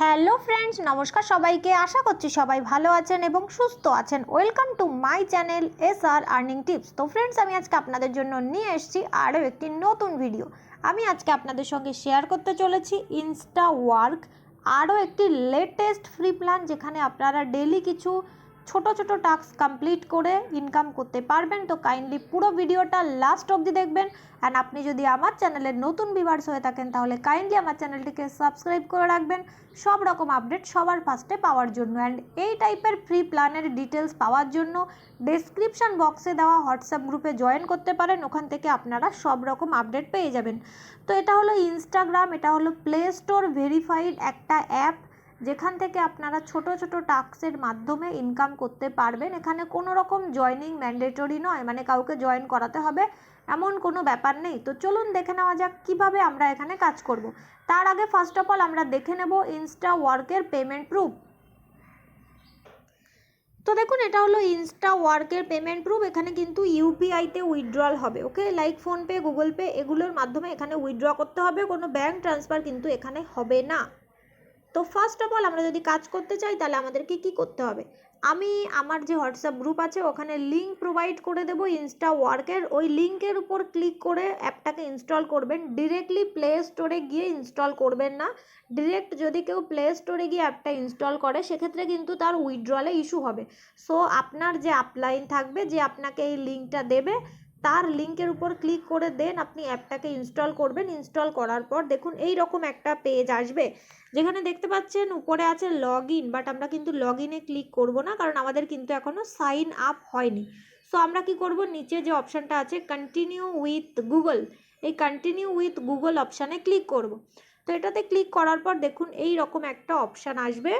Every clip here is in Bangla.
হ্যালো ফ্রেন্ডস, নমস্কার সবাইকে। আশা করছি সবাই ভালো আছেন এবং সুস্থ আছেন। Welcome to my channel SR earning tips. তো ফ্রেন্ডস, আমি আজকে আপনাদের জন্য নিয়ে এসেছি আরও একটি নতুন ভিডিও। আমি আজকে আপনাদের সঙ্গে শেয়ার করতে চলেছি ইনস্টা ওয়ার্ক, আরও একটি লেটেস্ট ফ্রি প্ল্যান, যেখানে আপনারা ডেলি কিছু ছোট ছোট টাস্ক কমপ্লিট করে ইনকাম করতে পারবেন। তো কাইন্ডলি পুরো ভিডিওটা লাস্ট অবধি দেখবেন। অ্যান্ড আপনি যদি আমার চ্যানেলের নতুন ভিউয়ার্স হয়ে থাকেন, তাহলে কাইন্ডলি আমার চ্যানেলটিকে সাবস্ক্রাইব করে রাখবেন সব রকম আপডেট সবার ফার্স্টে পাওয়ার জন্য। অ্যান্ড এই টাইপের ফ্রি প্ল্যানের ডিটেলস পাওয়ার জন্য ডেসক্রিপশন বক্সে দেওয়া হোয়াটসঅ্যাপ গ্রুপে জয়েন করতে পারেন। ওখান থেকে আপনারা সব রকম আপডেট পেয়ে যাবেন। তো এটা হলো ইনস্টাগ্রাম, এটা হলো প্লে স্টোর ভেরিফাইড একটা অ্যাপ, যেখান থেকে আপনারা ছোট ছোট টাস্কের মাধ্যমে ইনকাম করতে পারবেন। এখানে কোনো রকম জয়নিং ম্যান্ডেটরি নয়, মানে কাউকে জয়েন করাতে হবে এমন কোনো ব্যাপার নেই। তো চলুন দেখে নেওয়া যাক কীভাবে আমরা এখানে কাজ করব। তার আগে ফার্স্ট অফ অল আমরা দেখে নেব ইনস্টা ওয়ার্কের পেমেন্ট প্রুফ। তো দেখুন, এটা হলো ইনস্টা ওয়ার্কের পেমেন্ট প্রুফ। এখানে কিন্তু ইউপিআইতে উইথড্রল হবে, ওকে, লাইক ফোনপে, গুগল পে, এগুলোর মাধ্যমে এখানে উইথড্র করতে হবে। কোনো ব্যাঙ্ক ট্রান্সফার কিন্তু এখানে হবে না। তো ফার্স্ট অফ অল আমরা যদি কাজ করতে চাই, তাহলে আমাদেরকে কি করতে হবে? আমি আমার যে হোয়াটসঅ্যাপ গ্রুপ আছে ওখানে লিঙ্ক প্রোভাইড করে দেবো ইনস্টা ওয়ার্কের। ওই লিঙ্কের উপর ক্লিক করে অ্যাপটাকে ইনস্টল করবেন। ডিরেক্টলি প্লে স্টোরে গিয়ে ইনস্টল করবেন না। ডিরেক্ট যদি কেউ প্লে স্টোরে গিয়ে অ্যাপটা ইনস্টল করে, সেক্ষেত্রে কিন্তু তার উইথড্রলে ইস্যু হবে। সো আপনার যে আপলাইন থাকবে, যে আপনাকে এই লিঙ্কটা দেবে, তার লিঙ্কের উপর ক্লিক করে দেন আপনি অ্যাপটাকে ইনস্টল করবেন। ইনস্টল করার পর দেখুন এই রকম একটা পেজ আসবে, যেখানে দেখতে পাচ্ছেন উপরে আছে লগ ইন, বাট আমরা কিন্তু লগ ইনে ক্লিক করব না, কারণ আমাদের কিন্তু এখনও সাইন আপ হয়নি। সো আমরা কি করব, নিচে যে অপশানটা আছে কন্টিনিউ উইথ গুগল, এই কন্টিনিউ উইথ গুগল অপশানে ক্লিক করব। তো এটাতে ক্লিক করার পর দেখুন এই রকম একটা অপশান আসবে।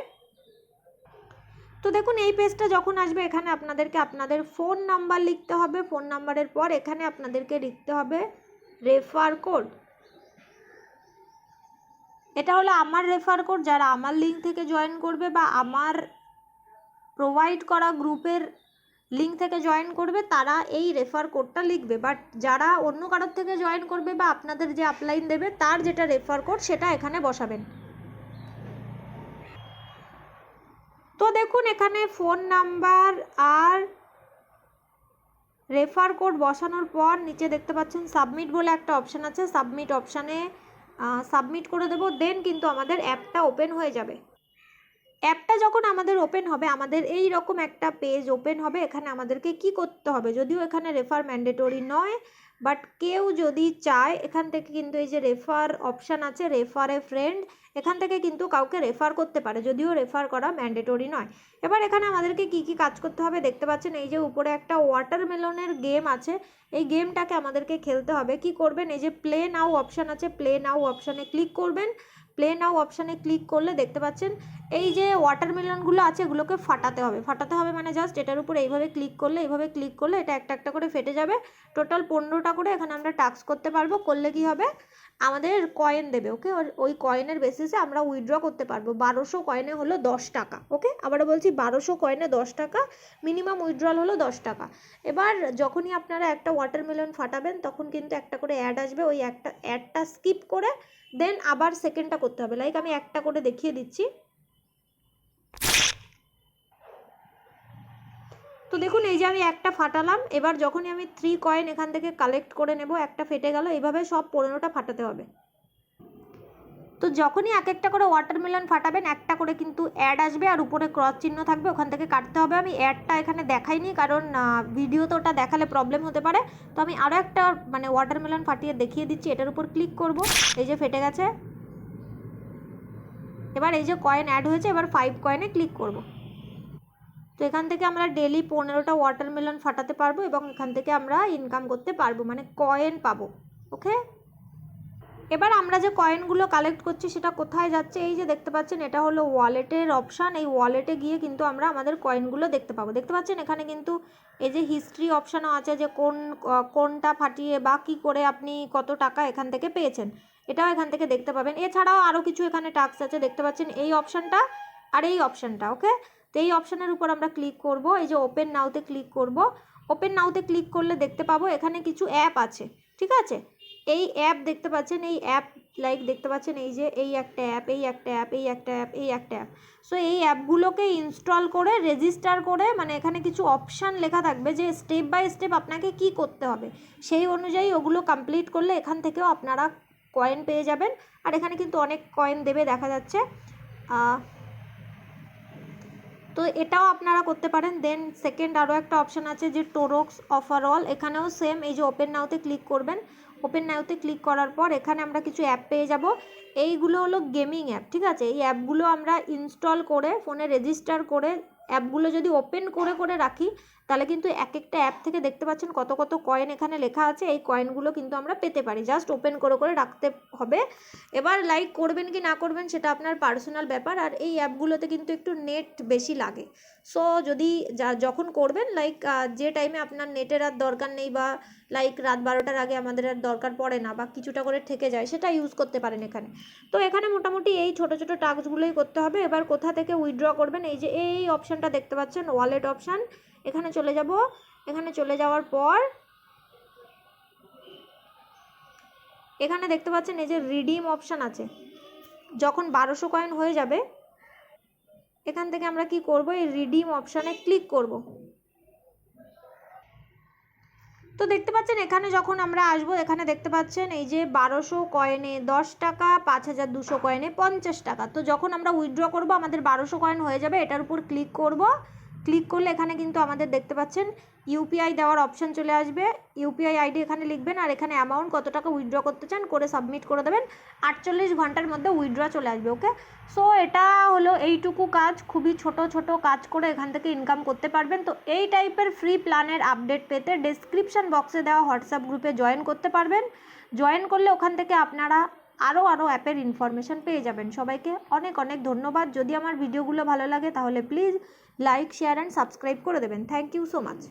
তো দেখুন এই পেজটা যখন আসবে, এখানে আপনাদেরকে আপনাদের ফোন নাম্বার লিখতে হবে। ফোন নাম্বারের পর এখানে আপনাদেরকে লিখতে হবে রেফার কোড। এটা হলো আমার রেফার কোড। যারা আমার লিঙ্ক থেকে জয়েন করবে বা আমার প্রোভাইড করা গ্রুপের লিঙ্ক থেকে জয়েন করবে, তারা এই রেফার কোডটা লিখবে। বাট যারা অন্য কারোর থেকে জয়েন করবে বা আপনাদের যে আপলাইন দেবে, তার যেটা রেফার কোড সেটা এখানে বসাবেন। তো দেখুন এখানে ফোন নাম্বার আর রেফার কোড বসানোর পর নিচে দেখতে পাচ্ছেন সাবমিট বলে একটা অপশান আছে। সাবমিট অপশানে সাবমিট করে দেবো। দেন কিন্তু আমাদের অ্যাপটা ওপেন হয়ে যাবে। অ্যাপটা যখন আমাদের ওপেন হবে, আমাদের এই রকম একটা পেজ ওপেন হবে। এখানে আমাদেরকে কি করতে হবে, যদিও এখানে রেফার ম্যান্ডেটরি নয়, বাট কেউ যদি চায় এখান থেকে কিন্তু এই যে রেফার অপশান আছে, রেফার এ ফ্রেন্ড, এখান থেকে কিন্তু কাউকে রেফার করতে পারে, যদিও রেফার করা ম্যান্ডেটরি নয়। এবার এখানে আমাদেরকে কি কি কাজ করতে হবে দেখতে পাচ্ছেন, এই যে উপরে একটা ওয়াটারমেলনের গেম আছে, এই গেমটাকে আমাদেরকে খেলতে হবে। কি করবেন, এই যে প্লে নাও অপশান আছে, প্লে নাও অপশানে ক্লিক করবেন। প্লে নাও অপশানে ক্লিক করলে দেখতে পাচ্ছেন এই যে ওয়াটারমেলনগুলো আছে, এগুলোকে ফাটাতে হবে। ফাটাতে হবে মানে জাস্ট এটার উপরে এইভাবে ক্লিক করলে, এইভাবে ক্লিক করলে এটা একটা একটা করে ফেটে যাবে। টোটাল 15টা করে এখানে আমরা টাস্ক করতে পারবো। করলে কি হবে, আমাদের কয়েন দেবে, ওকে। ওই কয়েনের বেসিসে আমরা উইথড্র করতে পারবো। 1200 কয়েনে হলো 10 টাকা, ওকে। আবারও বলছি, 1200 কয়েনে 10 টাকা, মিনিমাম উইথড্রল হলো 10 টাকা। এবার যখনই আপনারা একটা ওয়াটারমেলন ফাটাবেন, তখন কিন্তু একটা করে অ্যাড আসবে। ওই একটা অ্যাডটা স্কিপ করে দেন আবার সেকেন্ডটা করতে হবে। লাইক আমি একটা করে দেখিয়ে দিচ্ছি। তো দেখুন এই যে আমি একটা ফাটালাম। এবার যখনই আমি 3 কয়েন এখান থেকে কালেক্ট করে নেব, একটা ফেটে গেল, এইভাবে সব 15টা ফাটাতে হবে। তো যখনই এক একটা করে ওয়াটারমেলন ফাটাবেন, একটা করে কিন্তু অ্যাড আসবে আর উপরে ক্রস চিহ্ন থাকবে, ওখান থেকে কাটতে হবে। আমি অ্যাডটা এখানে দেখাইনি, কারণ ভিডিওতে ওটা দেখালে প্রবলেম হতে পারে। তো আমি আরও একটা মানে ওয়াটারমেলন ফাটিয়ে দেখিয়ে দিচ্ছি। এটার উপর ক্লিক করব, এই যে ফেটে গেছে। এবার এই যে কয়েন অ্যাড হয়েছে, এবার 5 কয়েনে ক্লিক করব। তো এখান থেকে আমরা ডেলি 15টা ওয়াটারমেলন ফাটাতে পারবো এবং এখান থেকে আমরা ইনকাম করতে পারবো, মানে কয়েন পাবো, ওকে। এবার আমরা যে কয়েনগুলো কালেক্ট করছি সেটা কোথায় যাচ্ছে, এই যে দেখতে পাচ্ছেন এটা হলো ওয়ালেটের অপশান। এই ওয়ালেটে গিয়ে কিন্তু আমরা আমাদের কয়েনগুলো দেখতে পাবো। দেখতে পাচ্ছেন এখানে কিন্তু এই যে হিস্ট্রি অপশানও আছে, যে কোনটা ফাটিয়ে বা কী করে আপনি কত টাকা এখান থেকে পেয়েছেন, এটাও এখান থেকে দেখতে পাবেন। এছাড়াও আরও কিছু এখানে টাস্ক আছে, দেখতে পাচ্ছেন এই অপশানটা আর এই অপশানটা, ওকে। তো এই অপশানের উপর আমরা ক্লিক করব। এই যে ওপেন নাওতে ক্লিক করব। ওপেন নাওতে ক্লিক করলে দেখতে পাবো এখানে কিছু অ্যাপ আছে, ঠিক আছে। এই অ্যাপ দেখতে পাচ্ছেন, এই অ্যাপ লাইক দেখতে পাচ্ছেন, এই যে এই একটা অ্যাপ, এই একটা অ্যাপ, এই একটা অ্যাপ, এই একটা অ্যাপ। সো এই অ্যাপগুলোকে ইনস্টল করে রেজিস্টার করে, মানে এখানে কিছু অপশান লেখা থাকবে যে স্টেপ বাই স্টেপ আপনাকে কি করতে হবে, সেই অনুযায়ী ওগুলো কমপ্লিট করলে এখান থেকেও আপনারা কয়েন পেয়ে যাবেন। আর এখানে কিন্তু অনেক কয়েন দেবে দেখা যাচ্ছে। তো এটাও আপনারা করতে পারেন। দেন সেকেন্ড আরও একটা অপশান আছে যে টোরক্স অফার অল, এখানেও সেম এই যে ওপেন নাওতে ক্লিক করবেন। ওপেন নাওতে ক্লিক করার পর এখানে আমরা কিছু অ্যাপ পেয়ে যাব। এইগুলো হলো গেমিং অ্যাপ, ঠিক আছে। এই অ্যাপগুলো আমরা ইনস্টল করে ফোনে রেজিস্টার করে অ্যাপগুলো যদি ওপেন করে করে রাখি, তাহলে কিন্তু এক একটা অ্যাপ থেকে দেখতে পাচ্ছেন কত কত কয়েন এখানে লেখা আছে। এই কয়েনগুলো কিন্তু আমরা পেতে পারি, জাস্ট ওপেন করে করে রাখতে হবে। এবার লাইক করবেন কি না করবেন সেটা আপনার পার্সোনাল ব্যাপার। আর এই অ্যাপগুলোতে কিন্তু একটু নেট বেশি লাগে। সো যদি যখন করবেন লাইক যে টাইমে আপনার নেটের আর দরকার নেই, বা লাইক রাত 12টার আগে আমাদের আর দরকার পড়ে না, বা কিছুটা করে থেকে যায়, সেটা ইউজ করতে পারেন এখানে। তো এখানে মোটামুটি এই ছোটো ছোটো টাস্কগুলোই করতে হবে। এবার কোথা থেকে উইথড্র করবেন, এই যে এই অপশানটা দেখতে পাচ্ছেন ওয়ালেট অপশান, এখানে চলে যাব। এখানে চলে যাওয়ার পর এখানে দেখতে পাচ্ছেন এই যে রিডিম অপশান আছে। যখন 1200 কয়েন হয়ে যাবে, এখান থেকে আমরা কি করব, এই রিডিম অপশানে ক্লিক করব। তো দেখতে পাচ্ছেন এখানে যখন আমরা আসবো, এখানে দেখতে পাচ্ছেন এই যে 1200 কয়েনে 10 টাকা, 5200 কয়েনে 50 টাকা। তো যখন আমরা উইথড্র করব আমাদের 1200 কয়েন হয়ে যাবে, এটার উপর ক্লিক করব। ক্লিক করলে এখানে কিন্তু আমাদের দেখতে পাচ্ছেন ইউপিআই দেওয়ার অপশান চলে আসবে। ইউপিআই আইডি এখানে লিখবেন, আর এখানে অ্যামাউন্ট কত টাকা উইথড্র করতে চান করে সাবমিট করে দেবেন। 48 ঘন্টার মধ্যে উইথড্র চলে আসবে। ওকে, সো এটা হলো এইটুকু কাজ, খুবই ছোট ছোট কাজ করে এখান থেকে ইনকাম করতে পারবেন। তো এই টাইপের ফ্রি প্ল্যানের আপডেট পেতে ডেসক্রিপশন বক্সে দেওয়া হোয়াটসঅ্যাপ গ্রুপে জয়েন করতে পারবেন। জয়েন করলে ওখান থেকে আপনারা আরও অ্যাপের ইনফরমেশান পেয়ে যাবেন। সবাইকে অনেক অনেক ধন্যবাদ। যদি আমার ভিডিওগুলো ভালো লাগে তাহলে please like, share and subscribe করে দেবেন। Thank you so much.